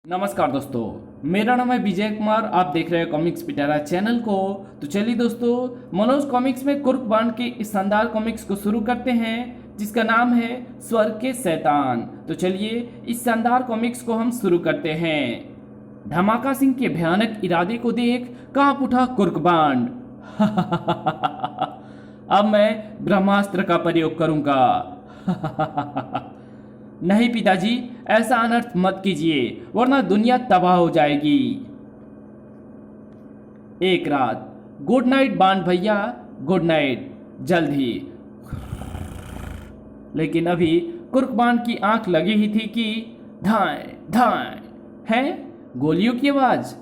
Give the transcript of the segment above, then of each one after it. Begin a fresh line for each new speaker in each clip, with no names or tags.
नमस्कार दोस्तों, मेरा नाम है विजय कुमार। आप देख रहे हैं कॉमिक्स पिटारा चैनल को। तो चलिए दोस्तों, मनोज कॉमिक्स में कुर्क बांड के इस शानदार कॉमिक्स को शुरू करते हैं जिसका नाम है स्वर्ग के शैतान। तो चलिए इस शानदार कॉमिक्स को हम शुरू करते हैं। धमाका सिंह के भयानक इरादे को देख कांप उठा कुर्क बांड। अब मैं ब्रह्मास्त्र का प्रयोग करूंगा। नहीं पिताजी, ऐसा अनर्थ मत कीजिए वरना दुनिया तबाह हो जाएगी। एक रात। गुड नाइट बांड भैया, गुड नाइट, जल्द ही। लेकिन अभी कुर्क बांड की आंख लगी ही थी कि धाए धाए है गोलियों की आवाज।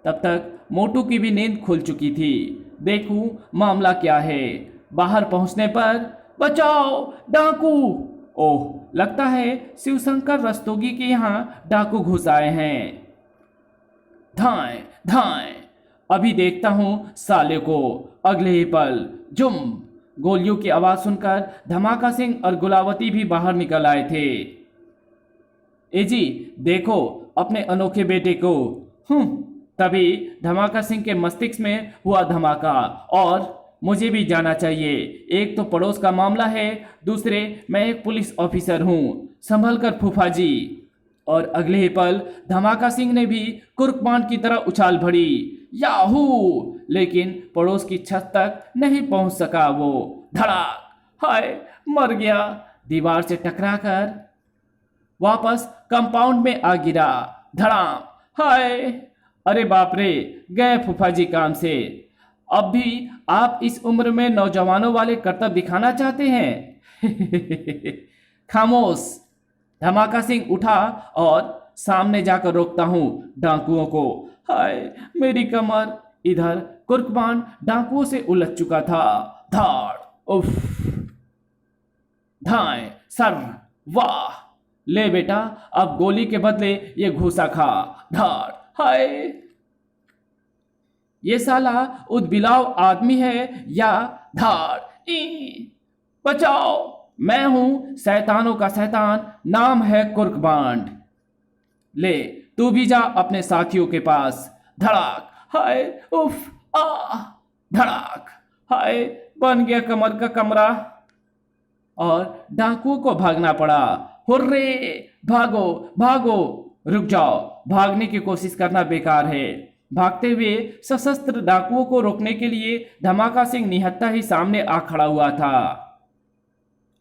तब तक मोटू की भी नींद खुल चुकी थी। देखूं मामला क्या है। बाहर पहुंचने पर बचाओ डाकू। ओह, लगता है शिवशंकर रस्तोगी के यहाँ डाकू घुस आए हैं। धाए धाए, अभी देखता हूं साले को। अगले ही पल जुम, गोलियों की आवाज सुनकर धमाका सिंह और गुलावती भी बाहर निकल आए थे। ए जी देखो अपने अनोखे बेटे को। तभी धमाका सिंह के मस्तिष्क में हुआ धमाका। और मुझे भी जाना चाहिए। एक तो पड़ोस का मामला है, दूसरे मैं एक पुलिस ऑफिसर हूँ। संभल कर फूफा जी। और अगले ही पल धमाका सिंह ने भी कुर्क बांड की तरह उछाल भरी। याहू! लेकिन पड़ोस की छत तक नहीं पहुंच सका वो। धड़ाक! हाय, मर गया। दीवार से टकराकर वापस कंपाउंड में आ गिरा। धड़ाम! हाय! अरे बाप रे, गए फूफा जी काम से। अब भी आप इस उम्र में नौजवानों वाले करतब दिखाना चाहते हैं। खामोश। धमाका सिंह उठा और सामने जाकर रोकता हूं डाकुओं को। हाय मेरी कमर। इधर कुर्क बांड डाकुओं से उलझ चुका था। धाड़! उफ! धाए सर! वाह! ले बेटा, अब गोली के बदले ये घूसा खा। धाड़! हाय! ये साला उदबिलाव आदमी है या धाड़? बचाओ! मैं हूं शैतानों का शैतान, नाम है कुर्क बांड। ले तू भी जा अपने साथियों के पास। धड़ाक! हाय! उफ! आ! धड़ाक! हाय! बन गया कमर का कमरा। और डाकुओं को भागना पड़ा। हुर्रे! भागो भागो! रुक जाओ, भागने की कोशिश करना बेकार है। भागते हुए सशस्त्र डाकुओं को रोकने के लिए धमाका सिंह निहत्था ही सामने आ खड़ा हुआ था।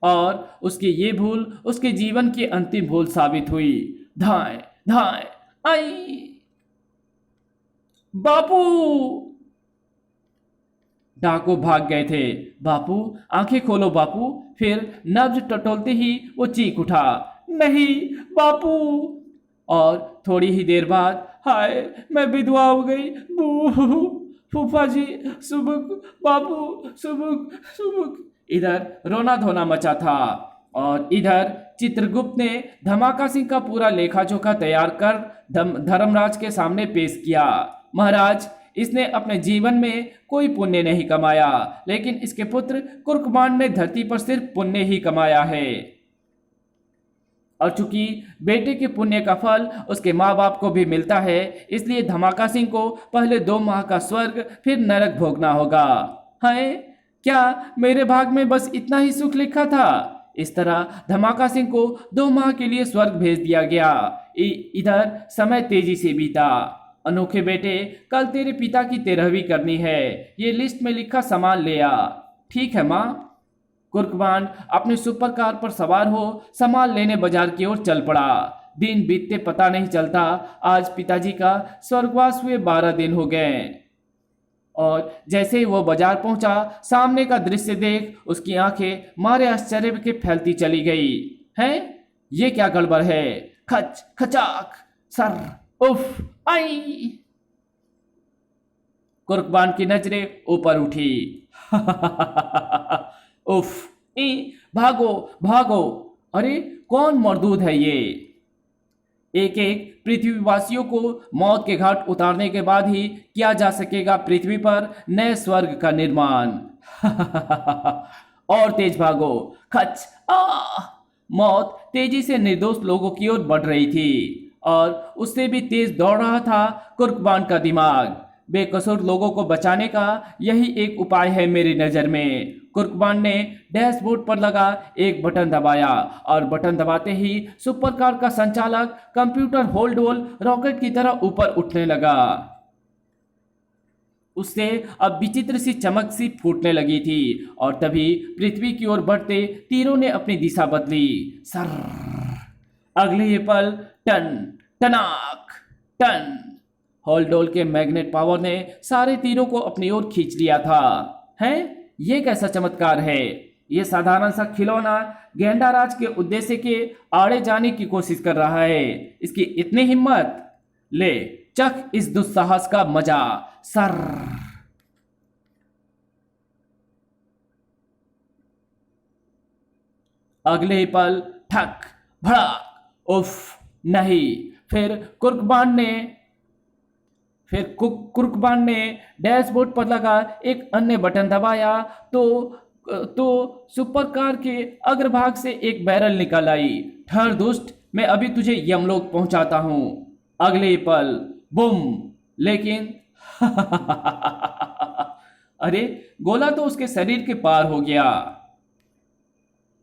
और उसकी ये भूल उसके जीवन की अंतिम भूल साबित हुई। धाए धाए! आई! बापू! डाकू भाग गए थे। बापू, आंखें खोलो बापू। फिर नब्ज टटोलते ही वो चीख उठा, नहीं बापू। और थोड़ी ही देर बाद, हाय मैं विधवा हो गई। बू! फूफा जी सुबुक, बापू सुबुक सुबुक। इधर रोना धोना मचा था और इधर चित्रगुप्त ने धमाका सिंह का पूरा लेखा जोखा तैयार कर धर्मराज के सामने पेश किया। महाराज, इसने अपने जीवन में कोई पुण्य नहीं कमाया, लेकिन इसके पुत्र कुर्क बांड ने धरती पर सिर्फ पुण्य ही कमाया है। और चूंकि बेटे के पुण्य का फल उसके माँ बाप को भी मिलता है, इसलिए धमाका सिंह को पहले 2 माह का स्वर्ग फिर नरक भोगना होगा। है क्या मेरे भाग में बस इतना ही सुख लिखा था? इस तरह धमाका सिंह को 2 माह के लिए स्वर्ग भेज दिया गया। इधर समय तेजी से बीता। अनोखे बेटे, कल तेरे पिता की 13वीं करनी है। ये लिस्ट में लिखा सामान ले आ। ठीक है माँ। कुर्क बांड अपने सुपर कार पर सवार हो सामान लेने बाजार की ओर चल पड़ा। दिन बीतते पता नहीं चलता। आज पिताजी का स्वर्गवास हुए 12 दिन हो गए। और जैसे ही वो बाजार पहुंचा, सामने का दृश्य देख उसकी आंखें मारे आश्चर्य के फैलती चली गई। हैं? ये क्या गड़बड़ है? खच खचाक! सर! उफ! आई! कुर्क बांड की नजरें ऊपर उठी। उफ! भागो भागो! अरे कौन मरदूद है ये? एक एक पृथ्वीवासियों को मौत के घाट उतारने के बाद ही किया जा सकेगा पृथ्वी पर नए स्वर्ग का निर्माण। और तेज भागो! खच! आ! मौत तेजी से निर्दोष लोगों की ओर बढ़ रही थी और उससे भी तेज दौड़ रहा था कुर्कबान का दिमाग। बेकसूर लोगों को बचाने का यही एक उपाय है मेरी नज़र में। कुर्कबान ने डैशबोर्ड पर लगा एक बटन दबाया और बटन दबाते ही सुपरकार का संचालक कंप्यूटर होल्ड रॉकेट की तरह ऊपर उठने लगा। उससे अब विचित्र सी चमक सी फूटने लगी थी और तभी पृथ्वी की ओर बढ़ते तीरों ने अपनी दिशा बदली। सर अगले ही पल टन टनाक टन होल्डोल के मैग्नेट पावर ने सारे तीरों को अपनी ओर खींच लिया था। हैं? ये कैसा चमत्कार है? ये साधारण सा खिलौना गेंडाराज के उद्देश्य के आड़े जाने की कोशिश कर रहा है। इसकी इतनी हिम्मत! ले चख इस दुस्साहस का मजा। सर अगले ही पल ठक भड़क उफ नहीं। फिर कुर्कबान ने डैशबोर्ड पर लगा एक अन्य बटन दबाया तो सुपरकार के अग्रभाग से एक बैरल निकल आई। ठहर दुष्ट, मैं अभी तुझे यमलोक पहुंचाता हूं। अगले ही पल बुम! लेकिन अरे गोला तो उसके शरीर के पार हो गया।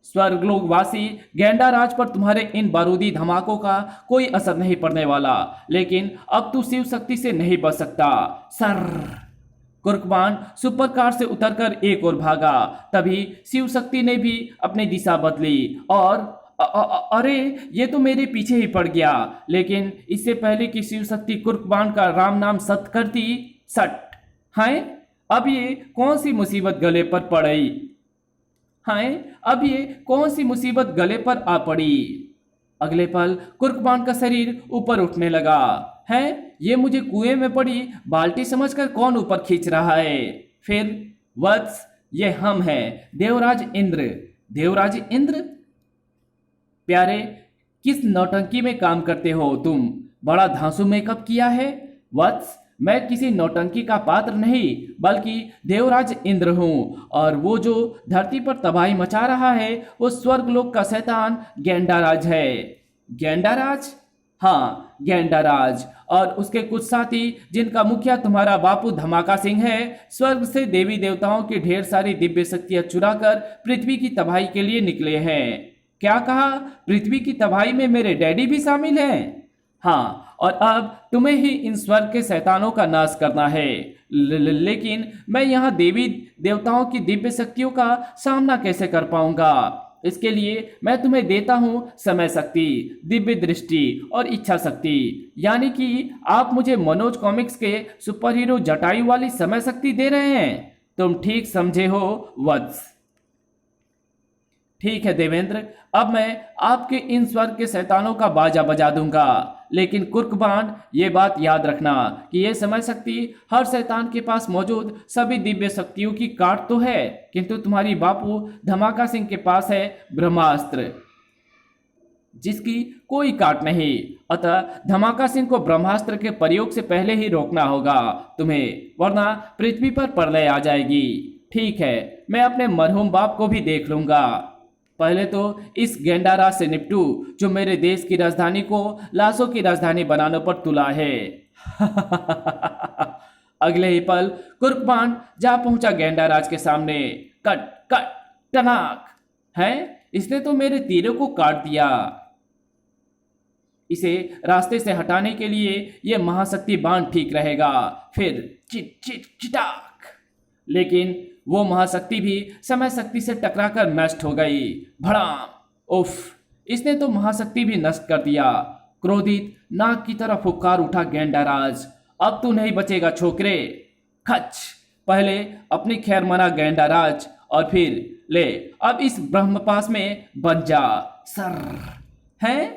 स्वर्गलोकवासी गेंडाराज पर तुम्हारे इन बारूदी धमाकों का कोई असर नहीं पड़ने वाला, लेकिन अब तू शिव शक्ति से नहीं बच सकता। सर कुर्कबान सुपरकार से उतरकर एक ओर भागा। तभी शिव शक्ति ने भी अपनी दिशा बदली और अरे ये तो मेरे पीछे ही पड़ गया। लेकिन इससे पहले कि शिव शक्ति कुर्कबान का राम नाम सत करती, सट हाय अब ये कौन सी मुसीबत गले पर पड़ी। हाय अब ये कौन सी मुसीबत गले पर आ पड़ी। अगले पल कुर्कबान का शरीर ऊपर उठने लगा। है ये मुझे कुएं में पड़ी बाल्टी समझकर कौन ऊपर खींच रहा है। फिर वत्स ये हम हैं देवराज इंद्र। देवराज इंद्र? प्यारे किस नौटंकी में काम करते हो तुम? बड़ा धांसू मेकअप किया है। वत्स मैं किसी नौटंकी का पात्र नहीं बल्कि देवराज इंद्र हूँ और वो जो धरती पर तबाही मचा रहा है वो स्वर्गलोक का शैतान गेंडाराज है। गेंडाराज? हाँ गेंडाराज और उसके कुछ साथी जिनका मुखिया तुम्हारा बापू धमाका सिंह है, स्वर्ग से देवी देवताओं की ढेर सारी दिव्य शक्तियां चुराकर पृथ्वी की तबाही के लिए निकले हैं। क्या कहा? पृथ्वी की तबाही में मेरे डैडी भी शामिल हैं? हाँ और अब तुम्हें ही इन स्वर्ग के शैतानों का नाश करना है। लेकिन मैं यहाँ देवी देवताओं की दिव्य शक्तियों का सामना कैसे कर पाऊंगा? इसके लिए मैं तुम्हें देता हूँ समय शक्ति, दिव्य दृष्टि और इच्छा शक्ति। यानी कि आप मुझे मनोज कॉमिक्स के सुपर हीरो जटायु वाली समय शक्ति दे रहे हैं। तुम ठीक समझे हो वत्स। ठीक है देवेंद्र, अब मैं आपके इन स्वर्ग के शैतानों का बाजा बजा दूंगा। लेकिन कुर्कबान ये बात याद रखना कि ये समय शक्ति हर शैतान के पास मौजूद सभी दिव्य शक्तियों की काट तो है, किंतु तुम्हारी बापू धमाका सिंह के पास है ब्रह्मास्त्र जिसकी कोई काट नहीं। अतः धमाका सिंह को ब्रह्मास्त्र के प्रयोग से पहले ही रोकना होगा तुम्हें, वरना पृथ्वी पर प्रलय आ जाएगी। ठीक है, मैं अपने मरहूम बाप को भी देख लूंगा। पहले तो इस गेंडाराज से निपटू जो मेरे देश की राजधानी को लाशों की राजधानी बनाने पर तुला है। अगले ही पल कुर्कबान जा पहुंचा गेंडाराज के सामने। कट कट टनाक! है इसने तो मेरे तीरों को काट दिया। इसे रास्ते से हटाने के लिए यह महाशक्ति बाण ठीक रहेगा। फिर चिट चिट चिटाक! लेकिन वो महाशक्ति भी समय शक्ति से टकराकर नष्ट हो गई। भड़ाम! उफ! इसने तो महाशक्ति भी नष्ट कर दिया। क्रोधित नाग की तरह फुफकार उठा गेंडाराज। अब तू नहीं बचेगा छोकरे। खच! पहले अपनी खैर मना गेंडाराज और फिर ले अब इस ब्रह्मपाश में बन जा। सर हैं?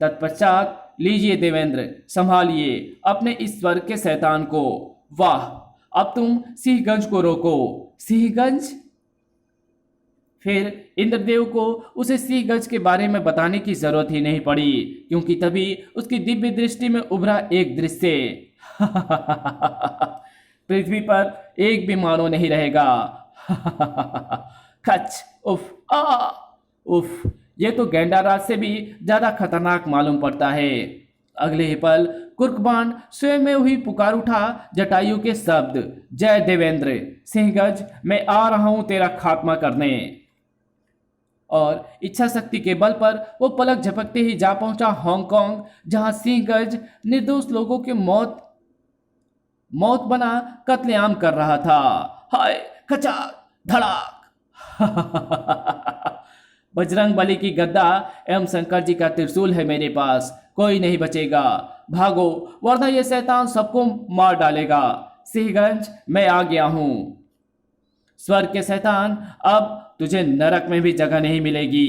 तत्पश्चात लीजिए देवेंद्र, संभालिए अपने इस स्वर्ग के शैतान को। वाह! अब तुम सिंहगंज को रोको। सिंहगंज? फिर इंद्रदेव को उसे सिंहगंज के बारे में बताने की जरूरत ही नहीं पड़ी, क्योंकि तभी उसकी दिव्य दृष्टि में उभरा एक दृश्य। पृथ्वी पर एक भी मानव नहीं रहेगा। खच! उफ! आ! उफ, ये तो गैंडाराज से भी ज्यादा खतरनाक मालूम पड़ता है। अगले ही पल कुर्कबान स्वयं में हुई पुकार उठा जटायु के शब्द, जय देवेंद्र सिंहगज, मैं आ रहा हूं तेरा खात्मा करने। और इच्छा शक्ति के बल पर वो पलक झपकते ही जा पहुंचा हांगकांग, जहां सिंहगज निर्दोष लोगों के मौत मौत बना कत्लेआम कर रहा था। हाय, खचाक, धड़ाक। बजरंग बली की गद्दा एवं शंकर जी का त्रिशूल है मेरे पास, कोई नहीं बचेगा। भागो, वरना ये शैतान सबको मार डालेगा। सिंहगंज, मैं आ गया हूं। स्वर्ग के शैतान, अब तुझे नरक में भी जगह नहीं मिलेगी।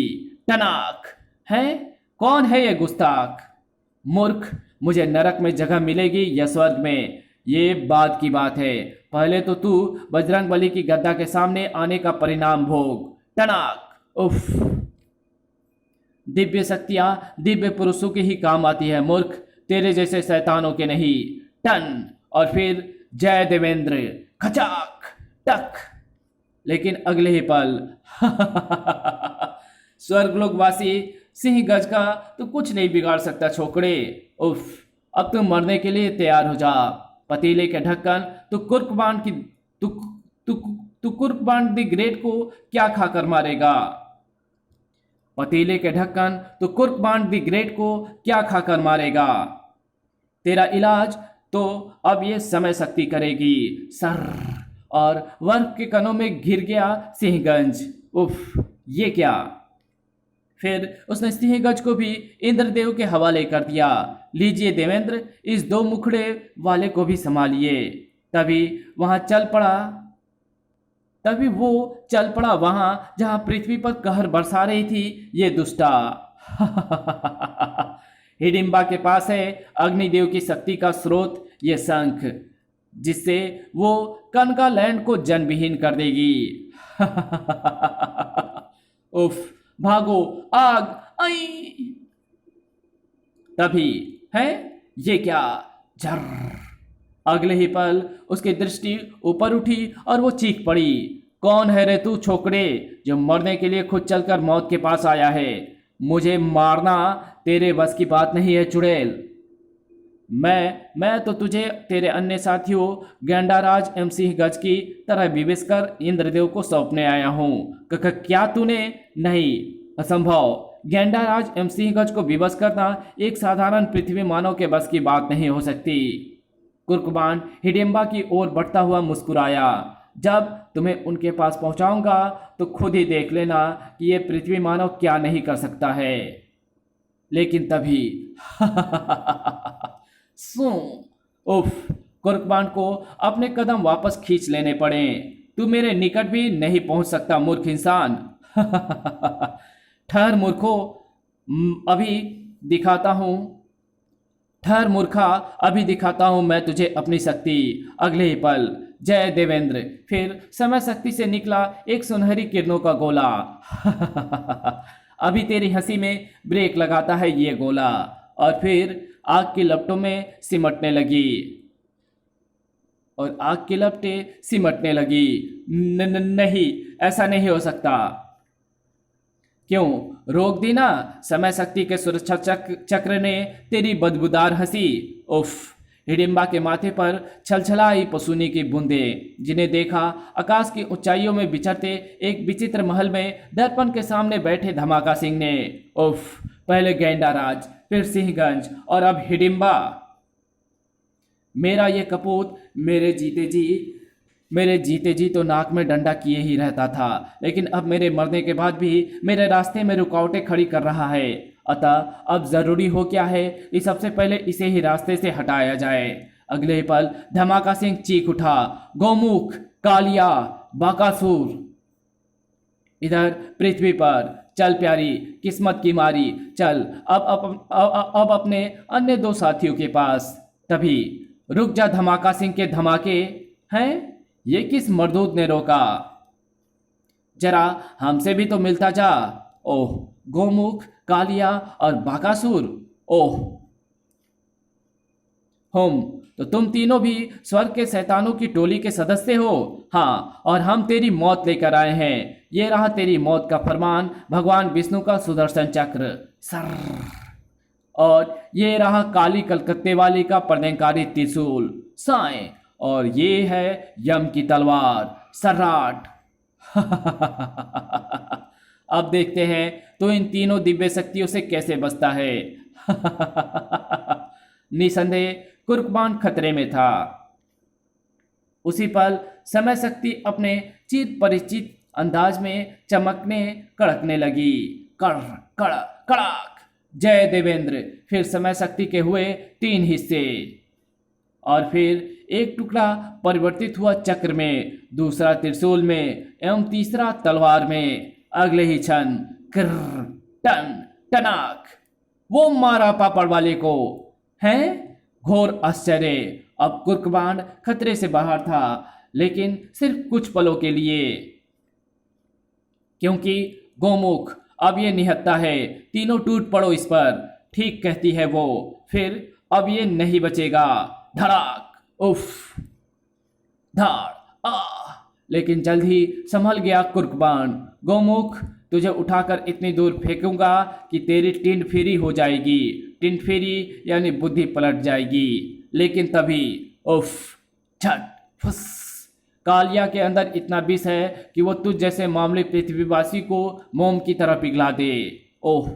टनाक। है कौन है ये गुस्ताख? मूर्ख, मुझे नरक में जगह मिलेगी या स्वर्ग में, ये बात की बात है। पहले तो तू बजरंग बली की गद्दा के सामने आने का परिणाम भोग। टनाक। उफ, दिव्य शक्तियां दिव्य पुरुषों के ही काम आती है मूर्ख, तेरे जैसे शैतानों के नहीं। टन। और फिर जय देवेंद्र। खचाक, टक। लेकिन अगले ही पल स्वर्गलोकवासी सिंह गज का तो कुछ नहीं बिगाड़ सकता छोकरे। उफ, अब तुम मरने के लिए तैयार हो जा। पतीले के ढक्कन तो कुर्कबान की तु, तु, तु कुर्कबान द ग्रेट को क्या खाकर मारेगा? पतीले के ढक्कन तो कुर्कबान द ग्रेट को क्या खाकर मारेगा? तेरा इलाज तो अब ये समय शक्ति करेगी। सर। और वर्फ के कनों में घिर गया सिंहगंज। उफ, ये क्या? फिर उसने सिंहगंज को भी इंद्रदेव के हवाले कर दिया। लीजिए देवेंद्र, इस दो मुखड़े वाले को भी संभालिए। तभी वो चल पड़ा वहां जहां पृथ्वी पर कहर बरसा रही थी ये दुष्टा। हिडिंबा के पास है अग्निदेव की शक्ति का स्रोत, ये शंख, जिससे वो कनका लैंड को जनविहीन कर देगी। उफ, भागो, आग, आई। तभी है ये क्या? झर। अगले ही पल उसकी दृष्टि ऊपर उठी और वो चीख पड़ी, कौन है रे तू छोकरे, जो मरने के लिए खुद चलकर मौत के पास आया है? मुझे मारना तेरे बस की बात नहीं है चुड़ैल। मैं तो तुझे तेरे अन्य साथियों गैंडाराज एम सिंह गज की तरह विवश कर इंद्रदेव को सौंपने आया हूँ। क्या तूने? नहीं, असंभव। गैंडाराज एम सिंह गज को विवश करना एक साधारण पृथ्वी मानव के बस की बात नहीं हो सकती। कुर्कबान हिडिंबा की ओर बढ़ता हुआ मुस्कुराया, जब तुम्हें उनके पास पहुंचाऊंगा तो खुद ही देख लेना कि ये पृथ्वी मानव क्या नहीं कर सकता है। लेकिन तभी सू। उफ, कुर्कबान को अपने कदम वापस खींच लेने पड़े। तू मेरे निकट भी नहीं पहुंच सकता मूर्ख इंसान। ठहर मूर्खो, अभी दिखाता हूं। ठहर मूर्खा, अभी दिखाता हूं मैं तुझे अपनी शक्ति। अगले ही पल जय देवेंद्र। फिर समय शक्ति से निकला एक सुनहरी किरणों का गोला। अभी तेरी हंसी में ब्रेक लगाता है ये गोला। और फिर आग की लपटों में सिमटने लगी। और आग की लपटें सिमटने लगी। नहीं, ऐसा नहीं हो सकता। क्यों? रोक दी ना समय शक्ति के सुरक्षा चक्र ने तेरी बदबूदार हंसी। उफ, हिडिंबा के माथे पर छलछलाई पसूनी की बूंदें, जिन्हें देखा आकाश की ऊंचाइयों में विचरते एक विचित्र महल में दर्पण के सामने बैठे धमाका सिंह ने। उफ, पहले गैंडाराज, फिर सिंहगंज और अब हिडिंबा। मेरा ये कपूत मेरे जीते जी तो नाक में डंडा किए ही रहता था, लेकिन अब मेरे मरने के बाद भी मेरे रास्ते में रुकावटें खड़ी कर रहा है। अतः अब जरूरी हो क्या है कि सबसे पहले इसे ही रास्ते से हटाया जाए। अगले ही पल धमाका सिंह चीख उठा, गौमुख, कालिया, बाकासुर। इधर पृथ्वी पर चल प्यारी, किस्मत की मारी, चल अब अपने अन्य दो साथियों के पास। तभी रुक जा धमाका सिंह के धमाके हैं। ये किस मर्दूद ने रोका? जरा हमसे भी तो मिलता जा। ओह, गोमुख, कालिया और बाकासुर। ओह, तो तुम तीनों भी स्वर्ग के शैतानों की टोली के सदस्य हो। हाँ, और हम तेरी मौत लेकर आए हैं। ये रहा तेरी मौत का फरमान, भगवान विष्णु का सुदर्शन चक्र सर। और ये रहा काली कलकत्ते वाली का प्रलयंकारी त्रिशूल साएं। और ये है यम की तलवार सर्राट। अब देखते हैं तो इन तीनों दिव्य शक्तियों से कैसे बचता है। निसंदेह कुर्कबान खतरे में था। उसी पल समय शक्ति अपने चिर परिचित अंदाज में चमकने कड़कने लगी। कड़ कड़ कड़ाक। जय देवेंद्र। फिर समय शक्ति के हुए 3 हिस्से और फिर एक टुकड़ा परिवर्तित हुआ चक्र में, दूसरा त्रिशूल में एवं तीसरा तलवार में। अगले ही क्षण कर टन टनाक वो मारा पापड़ वाले को। हैं घोर आश्चर्य। अब कुर्कबान खतरे से बाहर था, लेकिन सिर्फ कुछ पलों के लिए, क्योंकि गोमुख अब ये निहत्था है। तीनों टूट पड़ो इस पर। ठीक कहती है वो। फिर अब ये नहीं बचेगा। धड़ाक उफ धाड़ आ। लेकिन जल्द ही संभल गया कुर्कबान। गोमुख तुझे उठाकर इतनी दूर फेंकूंगा कि तेरी टिंड फेरी हो जाएगी। टिंड फेरी यानी बुद्धि पलट जाएगी। लेकिन तभी उफ झट फुस। कालिया के अंदर इतना विष है कि वो तुझ जैसे मामूली पृथ्वीवासी को मोम की तरह पिघला दे। ओह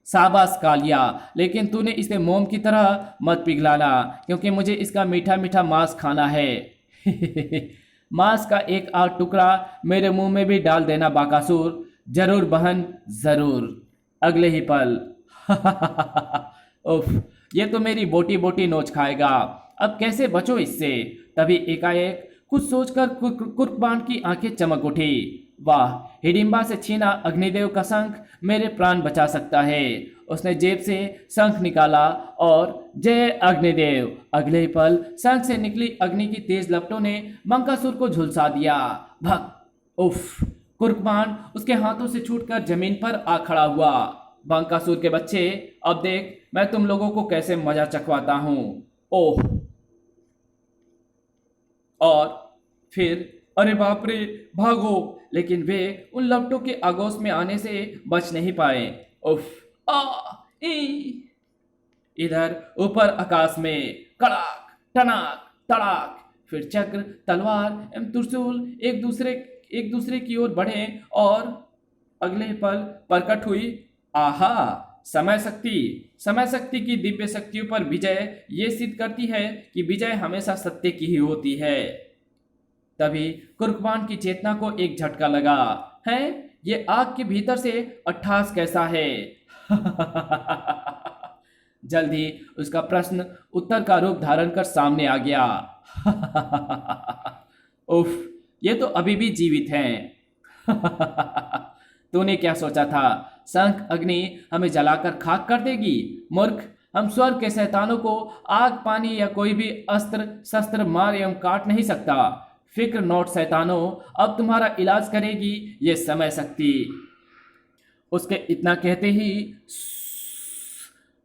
शाबाश कालिया, लेकिन तूने इसे मोम की तरह मत पिघलाना, क्योंकि मुझे इसका मीठा मीठा मांस खाना है। मांस का एक आध टुकड़ा मेरे मुंह में भी डाल देना बाकासुर। जरूर बहन जरूर। अगले ही पल उफ, ये तो मेरी बोटी बोटी नोच खाएगा। अब कैसे बचो इससे। तभी एकाएक कुछ सोचकर कुर्कबान की आंखें चमक उठी। वाह, हिडिंबा से छीना अग्निदेव का शंख मेरे प्राण बचा सकता है। उसने जेब से शंख निकाला और जय अग्निदेव। अगले पल शंख से निकली अग्नि की तेज लपटों ने बंकासुर को झुलसा दिया। भक उफ। कुर्कबान उसके हाथों से छूटकर जमीन पर आ खड़ा हुआ। बंकासुर के बच्चे, अब देख मैं तुम लोगों को कैसे मजा चखवाता हूं। ओह। और फिर अरे बाप रे भागो। लेकिन वे उन लपटों के आगोश में आने से बच नहीं पाए। उफ आ ई। इधर ऊपर आकाश में कड़ाक टनाक तड़ाक। फिर चक्र तलवार एवं त्रिशूल एक दूसरे की ओर बढ़े और अगले पल प्रकट हुई। आहा, समय शक्ति की दिव्य शक्तियों पर विजय ये सिद्ध करती है कि विजय हमेशा सत्य की ही होती है। तभी कुर्कबान की चेतना को एक झटका लगा। है ये आग के भीतर से अट्ठास कैसा है। जल्द ही उसका प्रश्न उत्तर का रूप धारण कर सामने आ गया। उफ, ये तो अभी भी जीवित हैं। तूने क्या सोचा था, शंख अग्नि हमें जलाकर खाक कर देगी? मूर्ख, हम स्वर्ग के शैतानों को आग पानी या कोई भी अस्त्र शस्त्र मार एवं काट नहीं सकता। फिक्र नोट शैतानों, अब तुम्हारा इलाज करेगी ये समय शक्ति। उसके इतना कहते ही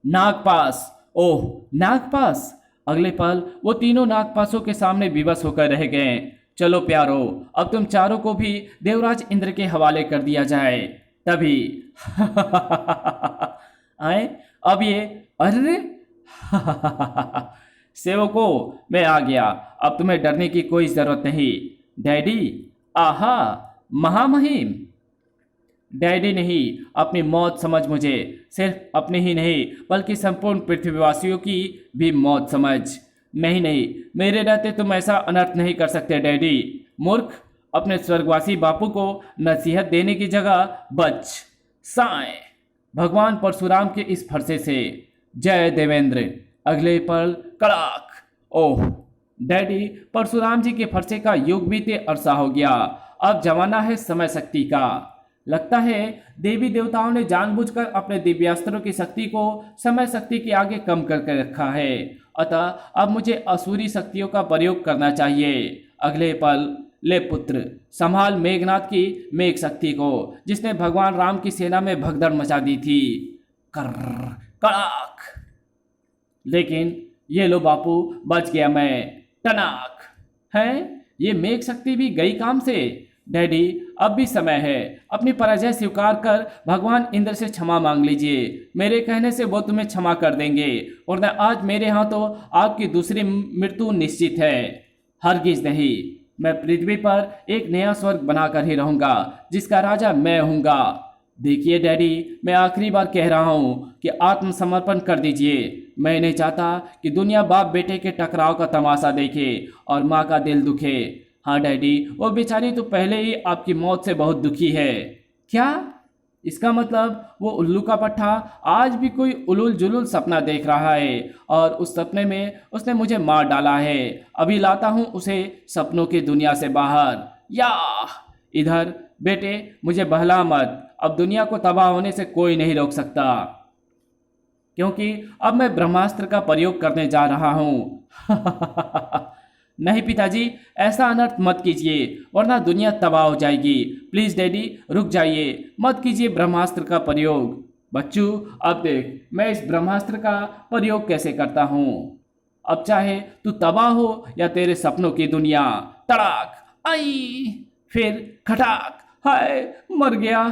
नागपास। ओह नागपास। अगले पल वो तीनों नागपासों के सामने विवश होकर रह गए। चलो प्यारो, अब तुम चारों को भी देवराज इंद्र के हवाले कर दिया जाए। तभी आए अब ये अरे सेवकों, मैं आ गया। अब तुम्हें डरने की कोई जरूरत नहीं। डैडी, आहा महामहिम। डैडी नहीं, अपनी मौत समझ मुझे। सिर्फ अपनी ही नहीं बल्कि संपूर्ण पृथ्वीवासियों की भी मौत समझ। नहीं नहीं, मेरे रहते तुम ऐसा अनर्थ नहीं कर सकते डैडी। मूर्ख, अपने स्वर्गवासी बापू को नसीहत देने की जगह बच। साएं भगवान परशुराम के इस फरसे से। जय देवेंद्र। अगले पल कड़ाक। ओह डैडी, परशुराम जी के फरसे का युग बीते अरसा हो गया। अब जमाना है समय शक्ति का। लगता है देवी देवताओं ने जानबूझकर अपने दिव्यास्त्रों की शक्ति को समय शक्ति के आगे कम करके रखा है। अतः अब मुझे असुरी शक्तियों का प्रयोग करना चाहिए। अगले पल ले पुत्र, संभाल मेघनाथ की मेघ शक्ति को, जिसने भगवान राम की सेना में भगदड़ मचा दी थी। कर कड़ाक। लेकिन ये लो बापू, बच गया मैं। टनाक। है ये मेघ शक्ति भी गई काम से। डैडी अब भी समय है, अपनी पराजय स्वीकार कर भगवान इंद्र से क्षमा मांग लीजिए। मेरे कहने से वो तुम्हें क्षमा कर देंगे, वरना आज मेरे हाथों आपकी दूसरी मृत्यु निश्चित है। हरगिज नहीं, मैं पृथ्वी पर एक नया स्वर्ग बनाकर ही रहूंगा जिसका राजा मैं हूंगा। देखिए डैडी, मैं आखिरी बार कह रहा हूँ कि आत्मसमर्पण कर दीजिए। मैं नहीं चाहता कि दुनिया बाप बेटे के टकराव का तमाशा देखे और माँ का दिल दुखे। हाँ डैडी, वो बेचारी तो पहले ही आपकी मौत से बहुत दुखी है। क्या? इसका मतलब वो उल्लू का पट्टा आज भी कोई उलूल जुलूल सपना देख रहा है और उस सपने में उसने मुझे मार डाला है। अभी लाता हूँ उसे सपनों की दुनिया से बाहर। या इधर बेटे, मुझे बहला मत। अब दुनिया को तबाह होने से कोई नहीं रोक सकता, क्योंकि अब मैं ब्रह्मास्त्र का प्रयोग करने जा रहा हूँ। नहीं पिताजी, ऐसा अनर्थ मत कीजिए, वरना दुनिया तबाह हो जाएगी। प्लीज डैडी, रुक जाइए, मत कीजिए ब्रह्मास्त्र का प्रयोग। बच्चू, अब देख मैं इस ब्रह्मास्त्र का प्रयोग कैसे करता हूँ। अब चाहे तू तबाह हो या तेरे सपनों की दुनिया। तड़ाक, आई, फिर खटाक, हाय, मर गया।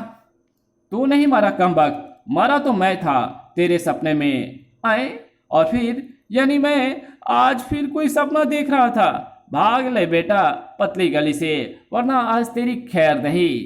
तू नहीं मारा कमबख्त, मारा तो मैं था तेरे सपने में। आए और फिर यानी मैं आज फिर कोई सपना देख रहा था। भाग ले बेटा पतली गली से, वरना आज तेरी खैर नहीं।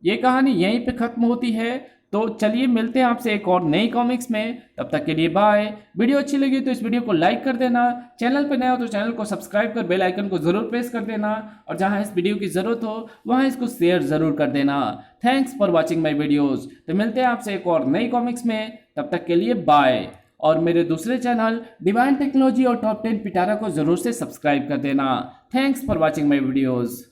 ये कहानी यहीं पे खत्म होती है। तो चलिए मिलते हैं आपसे एक और नई कॉमिक्स में। तब तक के लिए बाय। वीडियो अच्छी लगी तो इस वीडियो को लाइक कर देना, चैनल पर नए हो तो चैनल को सब्सक्राइब कर बेल आइकन को जरूर प्रेस कर देना, और जहां इस वीडियो की जरूरत हो वहां इसको शेयर जरूर कर देना। Thanks for watching my videos. तो मिलते हैं आपसे एक और नई कॉमिक्स में, तब तक के लिए बाय। और मेरे दूसरे चैनल डिवाइन टेक्नोलॉजी और टॉप 10 पिटारा को जरूर से सब्सक्राइब कर देना। Thanks for watching my videos.